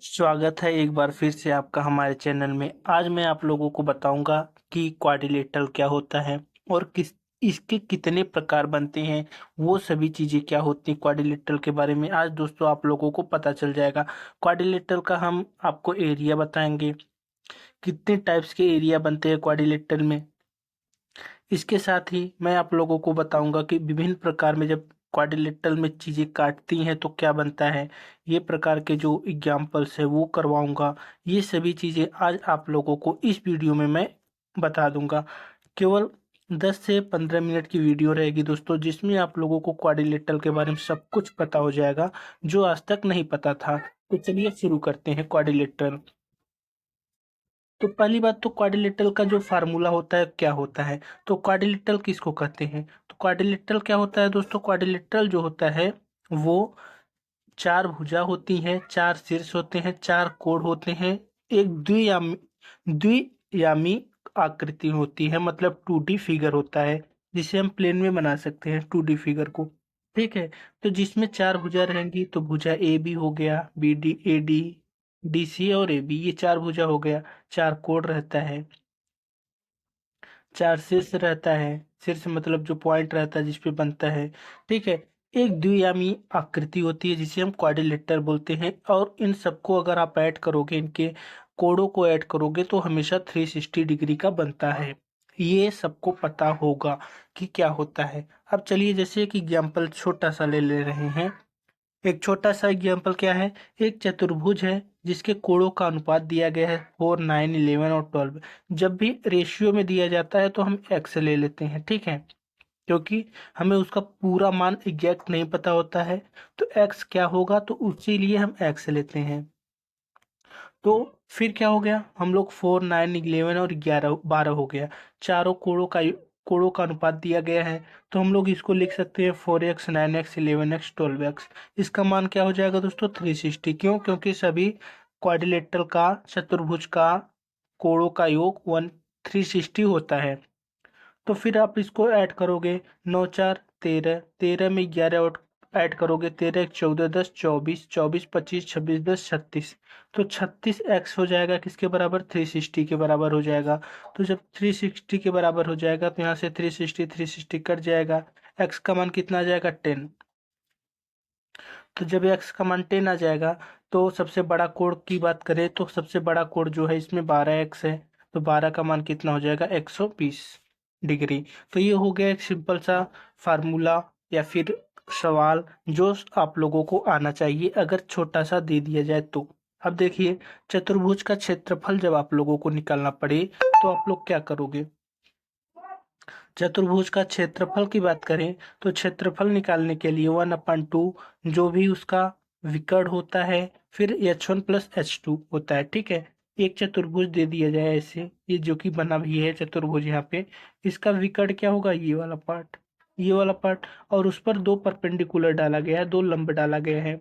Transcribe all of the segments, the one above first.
स्वागत है एक बार फिर से आपका हमारे चैनल में। आज मैं आप लोगों को बताऊंगा कि क्वाड्रिलेटरल क्या होता है और किस इसके कितने प्रकार बनते हैं। वो सभी चीज़ें क्या होती हैं क्वाड्रिलेटरल के बारे में आज दोस्तों आप लोगों को पता चल जाएगा। क्वाड्रिलेटरल का हम आपको एरिया बताएंगे, कितने टाइप्स के एरिया बनते हैं क्वाड्रिलेटरल में। इसके साथ ही मैं आप लोगों को बताऊंगा कि विभिन्न प्रकार में जब क्वाड्रिलेटरल में चीज़ें काटती हैं तो क्या बनता है। ये प्रकार के जो एग्जाम्पल्स है वो करवाऊंगा। ये सभी चीज़ें आज आप लोगों को इस वीडियो में मैं बता दूंगा। केवल 10 से 15 मिनट की वीडियो रहेगी दोस्तों, जिसमें आप लोगों को क्वाड्रिलेटरल के बारे में सब कुछ पता हो जाएगा जो आज तक नहीं पता था। तो चलिए शुरू करते हैं क्वाड्रिलेटरल। तो पहली बात तो क्वाड्रिलेटरल का जो फार्मूला होता है क्या होता है। तो क्वाड्रिलेटरल किसको कहते हैं। तो क्वाड्रिलेटरल क्या होता है दोस्तों, क्वाड्रिलेटरल जो होता है वो चार भुजा होती हैं, चार शीर्ष होते हैं, चार कोण होते हैं, एक द्वियामी आकृति होती है, मतलब 2D फिगर होता है जिसे हम प्लेन में बना सकते हैं 2D फिगर को। ठीक है। तो जिसमें चार भुजा रहेंगी तो भुजा ए बी हो गया, B D A D, D C और ए बी, ये चार भुजा हो गया। चार कोण रहता है, चार शीर्ष रहता है। शीर्ष मतलब जो पॉइंट रहता है जिसपे बनता है। ठीक है। एक द्वियामी आकृति होती है जिसे हम क्वाड्रिलेटरल बोलते हैं, और इन सबको अगर आप ऐड करोगे, इनके कोणों को ऐड करोगे तो हमेशा 360 डिग्री का बनता है। ये सबको पता होगा कि क्या होता है। अब चलिए जैसे एक एग्जाम्पल छोटा सा ले ले रहे हैं। एक छोटा सा एग्जाम्पल क्या है, एक चतुर्भुज है जिसके कोणों का अनुपात दिया गया है 4, 9, 11 और 12। जब भी रेशियो में दिया जाता है तो हम एक्स ले लेते हैं। ठीक है, क्योंकि हमें उसका पूरा मान एग्जैक्ट नहीं पता होता है तो एक्स क्या होगा, तो उसी लिए हम एक्स लेते हैं। तो फिर क्या हो गया, हम लोग 4, 9, 11 और 11, 12 हो गया। चारों कोणों का अनुपात दिया गया है। तो हम लोग इसको लिख सकते हैं 4x, 9x, 11x, 12x। इसका मान क्या हो जाएगा दोस्तों, 360। क्यों, क्योंकि सभी क्वाड्रिलेटरल का, चतुर्भुज का कोणों का योग 360 होता है। तो फिर आप इसको ऐड करोगे, 9 4 13, 13 में 11 और ऐड करोगे, 13 1 14, 10 24, 24 25 26 10 36। तो 36x हो जाएगा किसके बराबर, 360 के बराबर हो जाएगा। तो जब 360 के बराबर हो जाएगा तो यहाँ से 360 कट जाएगा। x का मान कितना आ जाएगा, 10। तो जब x का मान 10 आ जाएगा तो सबसे बड़ा कोण की बात करें तो सबसे बड़ा कोण जो है इसमें 12x है। तो 12 का मान कितना हो जाएगा, 120 डिग्री। तो ये हो गया एक सिंपल सा फार्मूला या फिर सवाल जो आप लोगों को आना चाहिए अगर छोटा सा दे दिया जाए तो। अब देखिए, चतुर्भुज का क्षेत्रफल जब आप लोगों को निकालना पड़े तो आप लोग क्या करोगे। चतुर्भुज का क्षेत्रफल की बात करें तो क्षेत्रफल निकालने के लिए 1/2 जो भी उसका विकर्ण होता है, फिर h1 + h2 होता है। ठीक है। एक चतुर्भुज दे दिया जाए ऐसे, ये जो कि बना भी है चतुर्भुज यहाँ पे, इसका विकर्ण क्या होगा, ये वाला पार्ट, ये वाला पार्ट, और उस पर दो परपेंडिकुलर डाला गया है, दो लंब डाला गया है।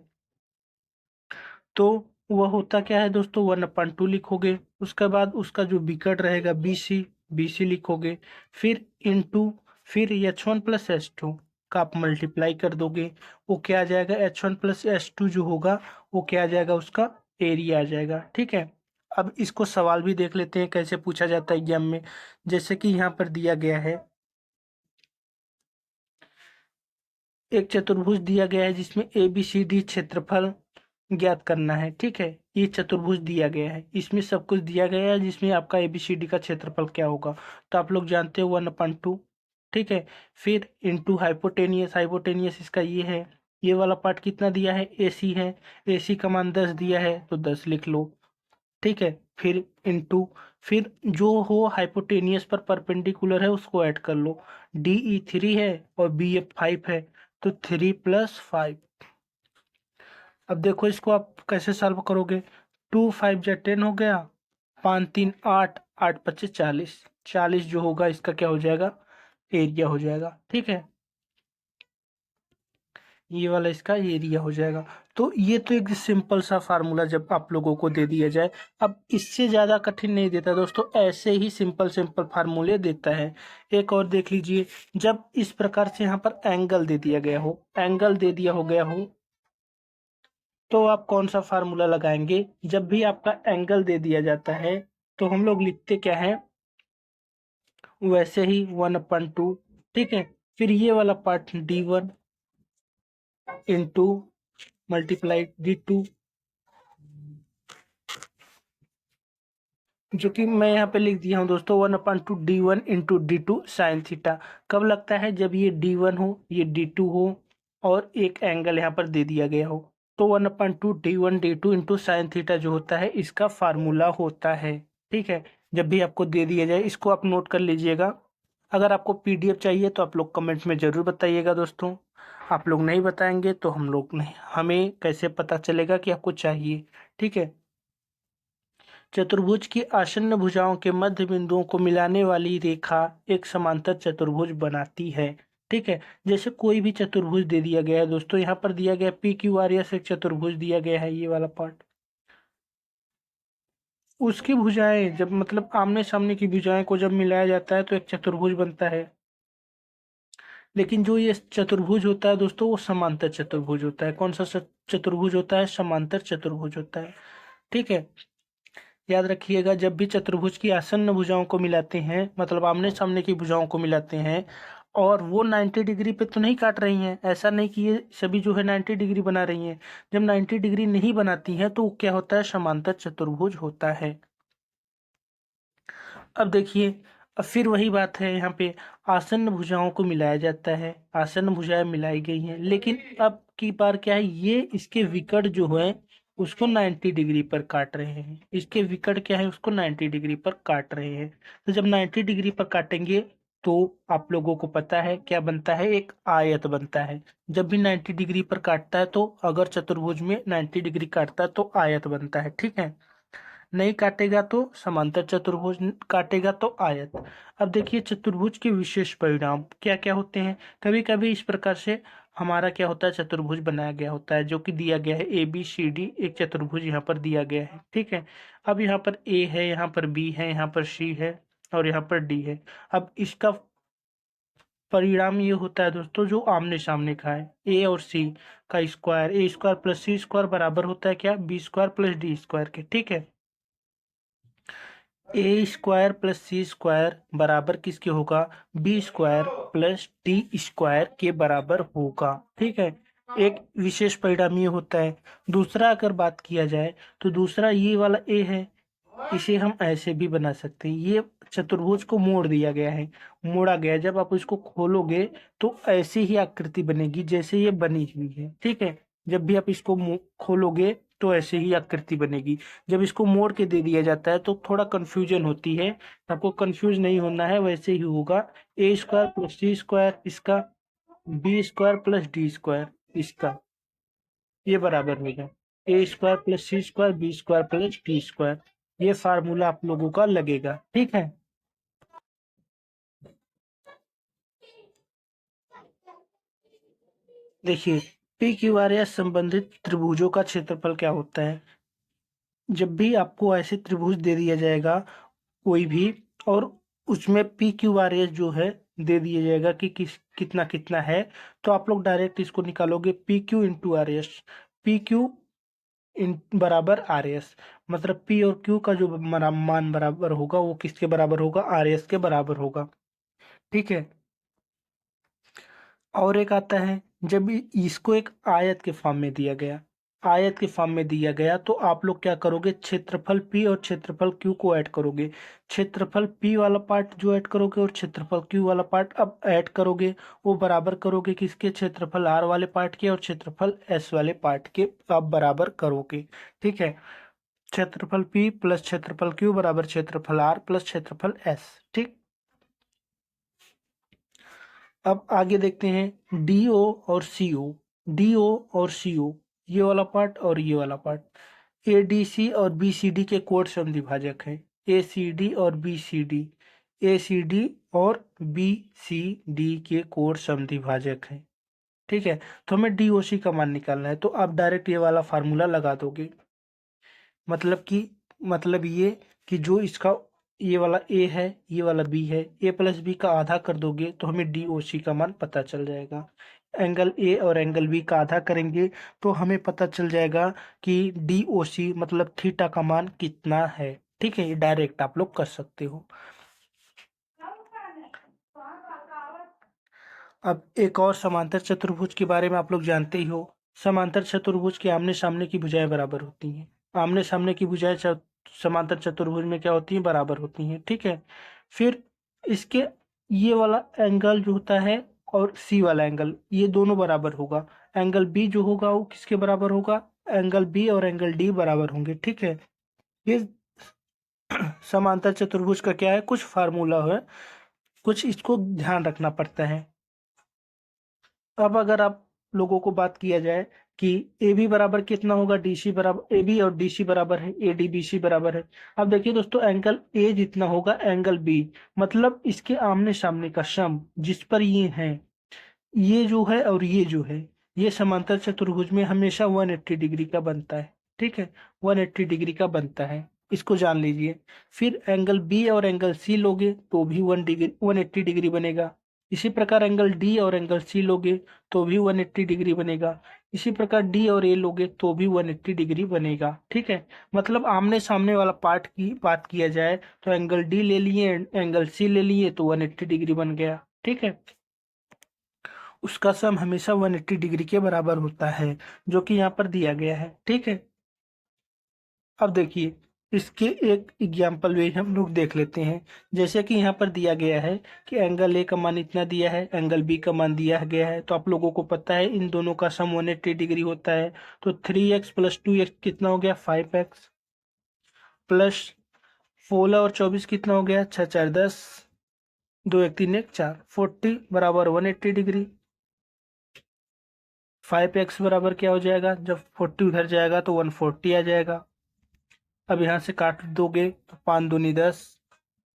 तो वह होता क्या है दोस्तों, 1/2 लिखोगे। उसके बाद उसका जो विकर्ण रहेगा BC, BC लिखोगे। फिर इंटू, फिर h1 + h2 का आप मल्टीप्लाई कर दोगे। वो क्या आ जाएगा, h1 + h2 जो होगा वो क्या आ जाएगा, उसका एरिया आ जाएगा। ठीक है। अब इसको सवाल भी देख लेते हैं कैसे पूछा जाता है एग्जाम में। जैसे कि यहाँ पर दिया गया है, एक चतुर्भुज दिया गया है जिसमें ABCD क्षेत्रफल ज्ञात करना है। ठीक है, ये चतुर्भुज दिया गया है, इसमें सब कुछ दिया गया है जिसमें आपका ABCD का क्षेत्रफल क्या होगा। तो आप लोग जानते हो 1/2। ठीक है। फिर इंटू हाइपोटेनियस, हाइपोटेनियस इसका ये है, ये वाला पार्ट कितना दिया है, AC है, AC का मान 10 दिया है तो 10 लिख लो। ठीक है। फिर इंटू, फिर जो हो हाइपोटेनियस पर परपेंडिकुलर है उसको ऐड कर लो। DE 3 है और BF 5 है, तो 3 + 5। अब देखो इसको आप कैसे सॉल्व करोगे। 2 5 × 10 हो गया, 5 3 8, 8 25 40, 40 जो होगा इसका क्या हो जाएगा, एरिया हो जाएगा। ठीक है, ये वाला इसका एरिया हो जाएगा। तो ये तो एक सिंपल सा फार्मूला जब आप लोगों को दे दिया जाए। अब इससे ज़्यादा कठिन नहीं देता दोस्तों, ऐसे ही सिंपल सिंपल फार्मूले देता है। एक और देख लीजिए, जब इस प्रकार से यहाँ पर एंगल दे दिया गया हो, एंगल दे दिया हो गया हो तो आप कौन सा फार्मूला लगाएंगे? जब भी आपका एंगल दे दिया जाता है तो हम लोग लिखते क्या है, वैसे ही 1/2, ठीक है। फिर ये वाला part D1 into multiply D2, जो कि मैं यहाँ पे लिख दिया हूँ दोस्तों 1/2 D1 into D2 sine theta. कब लगता है? जब ये D1 हो, ये D2 हो और एक एंगल यहाँ पर दे दिया गया हो। तो 1/2 D1 D2 into sine theta जो होता है इसका फार्मूला होता है, ठीक है। जब भी आपको दे दिया जाए इसको आप नोट कर लीजिएगा। अगर आपको PDF चाहिए तो आप लोग कमेंट में ज़रूर बताइएगा दोस्तों। आप लोग नहीं बताएंगे तो हम लोग नहीं, हमें कैसे पता चलेगा कि आपको चाहिए, ठीक है। चतुर्भुज की आसन्न भुजाओं के मध्य बिंदुओं को मिलाने वाली रेखा एक समांतर चतुर्भुज बनाती है, ठीक है। जैसे कोई भी चतुर्भुज दे दिया गया है दोस्तों, यहाँ पर दिया गया PQRS एक चतुर्भुज दिया गया है, ये वाला पार्ट। उसकी भुजाएं जब मतलब आमने सामने की भुजाएं को जब मिलाया जाता है तो एक चतुर्भुज बनता है। लेकिन जो ये चतुर्भुज होता है दोस्तों वो समांतर चतुर्भुज होता है। कौन सा चतुर्भुज होता है? समांतर चतुर्भुज होता है, ठीक है। याद रखिएगा, जब भी चतुर्भुज की आसन्न भुजाओं को मिलाते हैं मतलब आमने सामने की भुजाओं को मिलाते हैं और वो 90 डिग्री पे तो नहीं काट रही हैं, ऐसा नहीं कि ये सभी जो है 90 डिग्री बना रही हैं। जब 90 डिग्री नहीं बनाती हैं तो वो क्या होता है? समांतर चतुर्भुज होता है। अब देखिए, अब फिर वही बात है, यहाँ पे आसन्न भुजाओं को मिलाया जाता है, आसन्न भुजाएं मिलाई गई हैं, लेकिन अब की बार क्या है, ये इसके विकर्ण जो है उसको 90 डिग्री पर काट रहे हैं। इसके विकर्ण क्या है? उसको 90 डिग्री पर काट रहे हैं। तो जब 90 डिग्री पर काटेंगे तो आप लोगों को पता है क्या बनता है? एक आयत बनता है। जब भी 90 डिग्री पर काटता है तो अगर चतुर्भुज में 90 डिग्री काटता है तो आयत बनता है, ठीक है। नहीं काटेगा तो समांतर चतुर्भुज, काटेगा तो आयत। अब देखिए चतुर्भुज के विशेष परिणाम क्या क्या होते हैं। कभी कभी इस प्रकार से हमारा क्या होता है, चतुर्भुज बनाया गया होता है जो कि दिया गया है ABCD, एक चतुर्भुज यहाँ पर दिया गया है, ठीक है। अब यहाँ पर A है, यहाँ पर B है, यहाँ पर C है और यहाँ पर D है। अब इसका परिणाम ये होता है दोस्तों जो आमने सामने का है, A और C का square, A square plus C square बराबर होता है क्या? B square plus D square के, ठीक है। A² प्लस C² बराबर किसके होगा? B² प्लस D² के बराबर होगा, ठीक है। एक विशेष परिणाम ये होता है। दूसरा अगर बात किया जाए तो दूसरा ये वाला A है, इसे हम ऐसे भी बना सकते हैं। ये चतुर्भुज को मोड़ दिया गया है, मोड़ा गया है। जब आप इसको खोलोगे तो ऐसी ही आकृति बनेगी जैसे ये बनी हुई है, ठीक है। जब भी आप इसको खोलोगे तो ऐसे ही आकृति बनेगी। जब इसको मोड़ के दे दिया जाता है तो थोड़ा कंफ्यूजन होती है, आपको कंफ्यूज नहीं होना है, वैसे ही होगा। A² प्लस C² इसका, B² प्लस D² इसका, ये बराबर होगा A² plus C² B² plus D²। ये फार्मूला आप लोगों का लगेगा, ठीक है। देखिए PQRS संबंधित त्रिभुजों का क्षेत्रफल क्या होता है। जब भी आपको ऐसे त्रिभुज दे दिया जाएगा कोई भी, और उसमें PQRS जो है दे दिया जाएगा कि कितना कितना है, तो आप लोग डायरेक्ट इसको निकालोगे PQ इंटू RS। PQ इन बराबर RS, मतलब P और Q का जो मान बराबर होगा वो किसके बराबर होगा? RS के बराबर होगा, ठीक है। और एक आता है, जब इसको एक आयत के फॉर्म में दिया गया, आयत के फॉर्म में दिया गया तो आप लोग क्या करोगे? क्षेत्रफल P और क्षेत्रफल Q को ऐड करोगे। क्षेत्रफल P वाला पार्ट जो ऐड करोगे और क्षेत्रफल Q वाला पार्ट अब ऐड करोगे, वो बराबर करोगे किसके? क्षेत्रफल R वाले पार्ट के और क्षेत्रफल S वाले पार्ट के अब बराबर करोगे, ठीक है। क्षेत्रफल P प्लस क्षेत्रफल Q बराबर क्षेत्रफल R प्लस क्षेत्रफल S, ठीक। अब आगे देखते हैं DO और CO। DO और CO, ये वाला पार्ट और ये वाला पार्ट। ADC और BCD के कोण समद्विभाजक हैं। ACD और BCD, ACD और BCD के कोण समद्विभाजक हैं, ठीक है। तो हमें DOC का मान निकालना है तो आप डायरेक्ट ये वाला फार्मूला लगा दोगे। मतलब कि, मतलब ये कि जो इसका ये वाला A है, ये वाला B है, A प्लस B का आधा कर दोगे तो हमें DOC का मान पता चल जाएगा। एंगल ए और एंगल बी का आधा करेंगे तो हमें पता चल जाएगा कि डी ओ सी मतलब थीटा का मान कितना है। ठीक है, ये डायरेक्ट आप लोग कर सकते हो। अब एक और समांतर चतुर्भुज के बारे में आप लोग जानते ही हो। समांतर चतुर्भुज के आमने सामने की भुजाएं बराबर होती हैं। आमने सामने की भुजाएं समांतर चतुर्भुज में क्या होती हैं, बराबर होती हैं। ठीक है, फिर इसके ये वाला एंगल जो होता है और सी वाला एंगल, ये दोनों बराबर होगा। एंगल बी जो होगा वो किसके बराबर होगा, एंगल बी और एंगल डी बराबर होंगे। ठीक है, ये समांतर चतुर्भुज का क्या है, कुछ फार्मूला है, कुछ इसको ध्यान रखना पड़ता है। अब अगर आप लोगों को बात किया जाए कि ए बी बराबर कितना होगा, डी सी बराबर, ए बी और डी सी बराबर है, ए डी बी सी बराबर है। अब देखिए दोस्तों, एंगल ए जितना होगा एंगल बी, मतलब इसके आमने सामने का सम जिस पर ये है, ये जो है और ये जो है, ये समांतर चतुर्भुज में हमेशा 180 डिग्री का बनता है। ठीक है, 180 डिग्री का बनता है, इसको जान लीजिए। फिर एंगल बी और एंगल सी लोगे तो भी 180 डिग्री बनेगा। इसी प्रकार एंगल डी और एंगल सी लोगे तो भी 180 डिग्री बनेगा। इसी प्रकार डी और ए लोगे तो भी 180 डिग्री बनेगा। ठीक है, मतलब आमने सामने वाला पार्ट की बात किया जाए तो एंगल डी ले लिए, एंगल सी ले लिए तो 180 डिग्री बन गया। ठीक है, उसका सम हमेशा 180 डिग्री के बराबर होता है, जो कि यहाँ पर दिया गया है। ठीक है, अब देखिए इसके एक एग्जाम्पल भी हम लोग देख लेते हैं। जैसे कि यहाँ पर दिया गया है कि एंगल ए का मान इतना दिया है, एंगल बी का मान दिया गया है, तो आप लोगों को पता है इन दोनों का सम 180 डिग्री होता है। तो 3x प्लस 2x कितना हो गया, 5x, प्लस 16 और 24 कितना हो गया, 6 4 10, 2 1 3 1 4, 40 बराबर 180 डिग्री। 5x बराबर क्या हो जाएगा, जब 40 उधर जाएगा तो 140 आ जाएगा। अब यहाँ से काट दोगे तो 5 दूनी 10,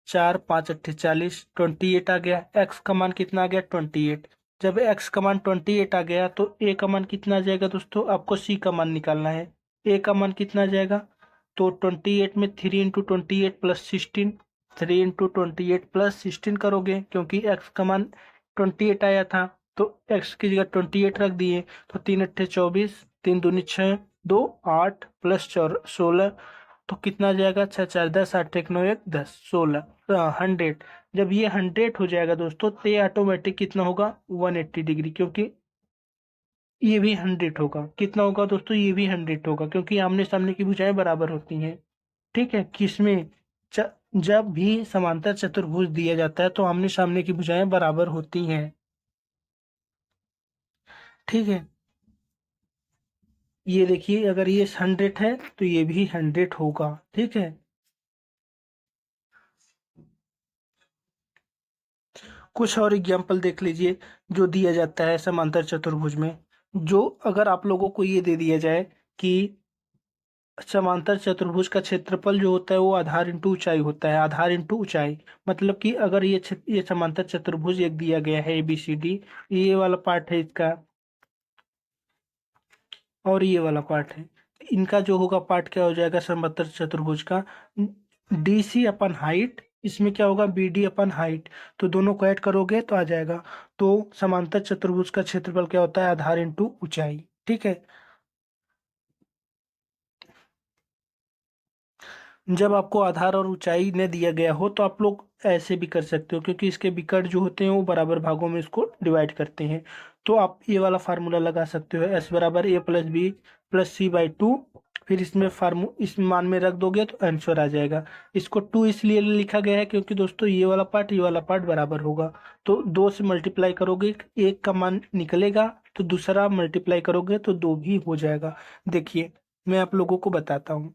4 5 अट्ठे 40, 28 आ गया। x का मान कितना आ गया, 28। जब x का मान 28 आ गया तो a का मान कितना आ जाएगा दोस्तों, आपको c का मान निकालना है। a का मान कितना आ जाएगा, तो 28 में 3 इंटू 28 प्लस 16, 3 इंटू 28 प्लस 16 करोगे क्योंकि x का मान 28 आया था, तो x की जगह 28 रख दिए। तो 3 अट्ठे 24, 3 दूनी 6, 2 8 प्लस 16, तो कितना आ जाएगा, 6 4 10, 8 1 9 1 10, 16, 100। जब ये 100 हो जाएगा दोस्तों तो ये ऑटोमेटिक कितना होगा, 180 डिग्री, क्योंकि ये भी 100 होगा। कितना होगा दोस्तों, ये भी 100 होगा, क्योंकि आमने सामने की भुजाएं बराबर होती हैं। ठीक है, किसमें, जब भी समांतर चतुर्भुज दिया जाता है तो आमने सामने की भुजाएं बराबर होती हैं। ठीक है, ये देखिए अगर ये 100 है तो ये भी 100 होगा। ठीक है, कुछ और एग्जाम्पल देख लीजिए जो दिया जाता है समांतर चतुर्भुज में। जो अगर आप लोगों को ये दे दिया जाए कि समांतर चतुर्भुज का क्षेत्रफल जो होता है वो आधार इंटू ऊंचाई होता है, आधार इंटू ऊंचाई, मतलब कि अगर ये समांतर चतुर्भुज एक दिया गया है ABCD, ये वाला पार्ट है इसका और ये वाला पार्ट है, इनका जो होगा पार्ट क्या हो जाएगा समांतर चतुर्भुज का, DC अपन हाइट, इसमें क्या होगा, BD अपन हाइट, तो दोनों को ऐड करोगे तो आ जाएगा। तो समांतर चतुर्भुज का क्षेत्रफल क्या होता है, आधार इंटू ऊंचाई। ठीक है, जब आपको आधार और ऊंचाई ने दिया गया हो तो आप लोग ऐसे भी कर सकते हो, क्योंकि इसके विकर्ण जो होते हैं वो बराबर भागों में इसको डिवाइड करते हैं। तो आप ये वाला फार्मूला लगा सकते हो, S बराबर A plus B plus C by two. फिर इसमें इस मान में रख दोगे तो आंसर आ जाएगा। इसको 2 इसलिए लिखा गया है क्योंकि दोस्तों ये वाला पार्ट बराबर होगा। तो 2 से मल्टीप्लाई करोगे एक का मान निकलेगा, तो दूसरा मल्टीप्लाई करोगे तो 2 भी हो जाएगा। देखिए मैं आप लोगों को बताता हूँ,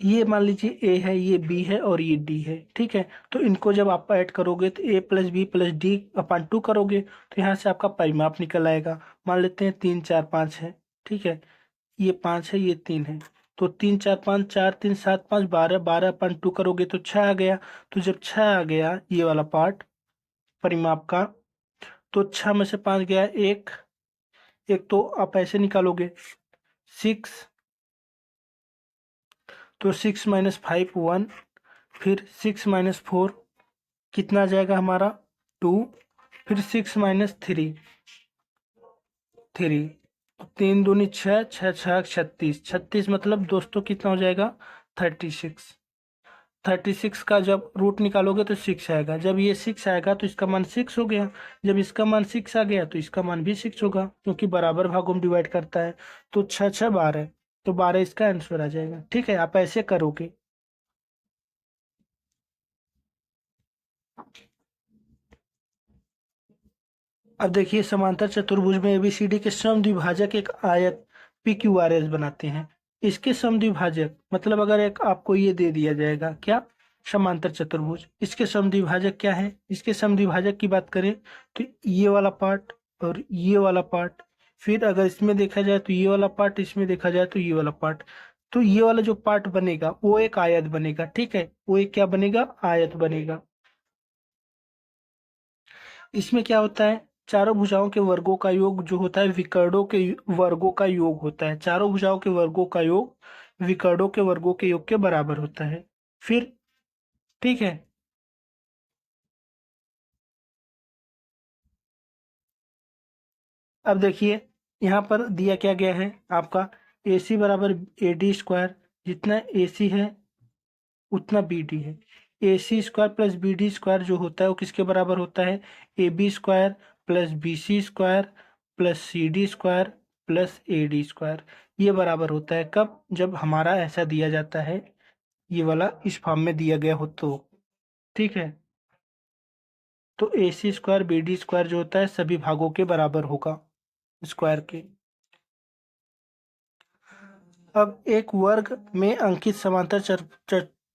ये मान लीजिए ए है, ये बी है और ये डी है। ठीक है, तो इनको जब आप ऐड करोगे तो ए प्लस बी प्लस डी अपन 2 करोगे तो यहाँ से आपका परिमाप निकल आएगा। मान लेते हैं 3 4 5 है। ठीक है, ये 5 है, ये 3 है, तो 3 4 5, 4 3 7 5 12, 12 अपन 2 करोगे तो 6 आ गया। तो जब 6 आ गया ये वाला पार्ट परिमाप का, तो 6 में से 5 गया, एक एक, तो आप ऐसे निकालोगे 6, तो 6 माइनस 5 1, फिर 6 माइनस 4 कितना आ जाएगा हमारा 2, फिर 6 माइनस 3, 3। 3 दूनी 6, 6 6 36, 36 मतलब दोस्तों कितना हो जाएगा? 36। 36 का जब रूट निकालोगे तो 6 आएगा। जब ये 6 आएगा तो इसका मान 6 हो गया। जब इसका मान 6 आ गया तो इसका मान भी 6 होगा, क्योंकि बराबर भागों में डिवाइड करता है। तो 6 6 12, तो 12 इसका आंसर आ जाएगा। ठीक है, आप ऐसे करोगे। अब देखिए, समांतर चतुर्भुज में एबीसीडी के समद्विभाजक एक आयत पी क्यू आर एस बनाते हैं। इसके समद्विभाजक मतलब अगर एक आपको ये दे दिया जाएगा, क्या? समांतर चतुर्भुज, इसके समद्विभाजक क्या है? इसके समद्विभाजक की बात करें तो ये वाला पार्ट और ये वाला पार्ट। फिर अगर इसमें देखा जाए तो ये वाला पार्ट, इसमें देखा जाए तो ये वाला पार्ट। तो ये वाला जो पार्ट बनेगा वो एक आयत बनेगा। ठीक है, वो एक क्या बनेगा? आयत बनेगा। इसमें क्या होता है? चारों भुजाओं के वर्गों का योग जो होता है विकर्णों के वर्गों का योग होता है। चारों भुजाओं के वर्गों का योग विकर्णों के वर्गों के योग के बराबर होता है। फिर ठीक है, अब देखिए यहाँ पर दिया क्या गया है आपका? ए सी बराबर ए डी स्क्वायर, जितना ए सी है उतना बी डी है। A C square plus B D square जो होता है वो किसके बराबर होता है? A B square plus B C square plus C D square plus A D square. ये बराबर होता है कब? जब हमारा ऐसा दिया जाता है, ये वाला इस फॉर्म में दिया गया हो तो। ठीक है, तो ए C square B D square जो होता है सभी भागों के बराबर होगा, स्क्वायर के। अब एक वर्ग में अंकित समांतर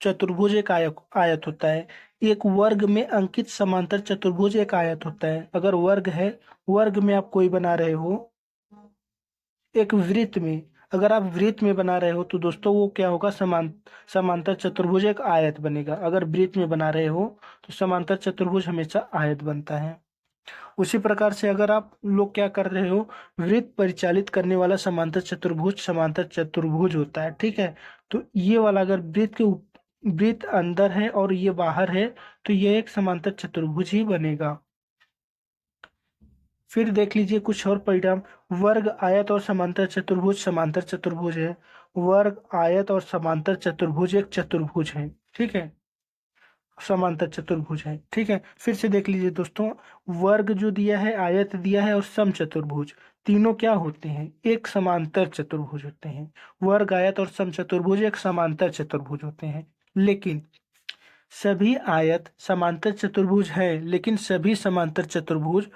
चतुर्भुज एक आयत होता है। एक वर्ग में अंकित समांतर चतुर्भुज एक आयत होता है। अगर वर्ग है, वर्ग में आप कोई बना रहे हो, एक वृत्त में अगर आप वृत्त में बना रहे हो तो दोस्तों वो क्या होगा? समांतर चतुर्भुज एक आयत बनेगा। अगर वृत्त में बना रहे हो तो समांतर चतुर्भुज हमेशा आयत बनता है। उसी प्रकार से अगर आप लोग क्या कर रहे हो, वृत्त परिचालित करने वाला समांतर चतुर्भुज होता है। ठीक है, तो ये वाला अगर वृत्त अंदर है और ये बाहर है तो ये एक समांतर चतुर्भुज ही बनेगा। फिर देख लीजिए कुछ और परिणाम। वर्ग आयत और समांतर चतुर्भुज है। वर्ग आयत और समांतर चतुर्भुज एक चतुर्भुज है। ठीक है, समांतर चतुर्भुज है। ठीक है, फिर से देख लीजिए दोस्तों, वर्ग जो दिया है, आयत दिया है और सम चतुर्भुज, तीनों क्या होते हैं? एक समांतर चतुर्भुज होते हैं। वर्ग आयत और सम चतुर्भुज एक समांतर चतुर्भुज होते हैं। लेकिन सभी आयत समांतर चतुर्भुज है, लेकिन सभी समांतर चतुर्भुज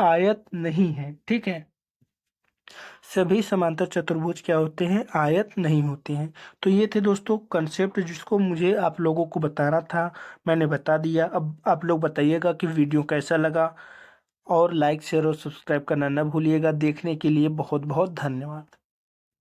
आयत नहीं है। ठीक है, सभी समांतर चतुर्भुज क्या होते हैं? आयत नहीं होते हैं। तो ये थे दोस्तों कंसेप्ट जिसको मुझे आप लोगों को बताना था, मैंने बता दिया। अब आप लोग बताइएगा कि वीडियो कैसा लगा, और लाइक शेयर और सब्सक्राइब करना न भूलिएगा। देखने के लिए बहुत बहुत धन्यवाद।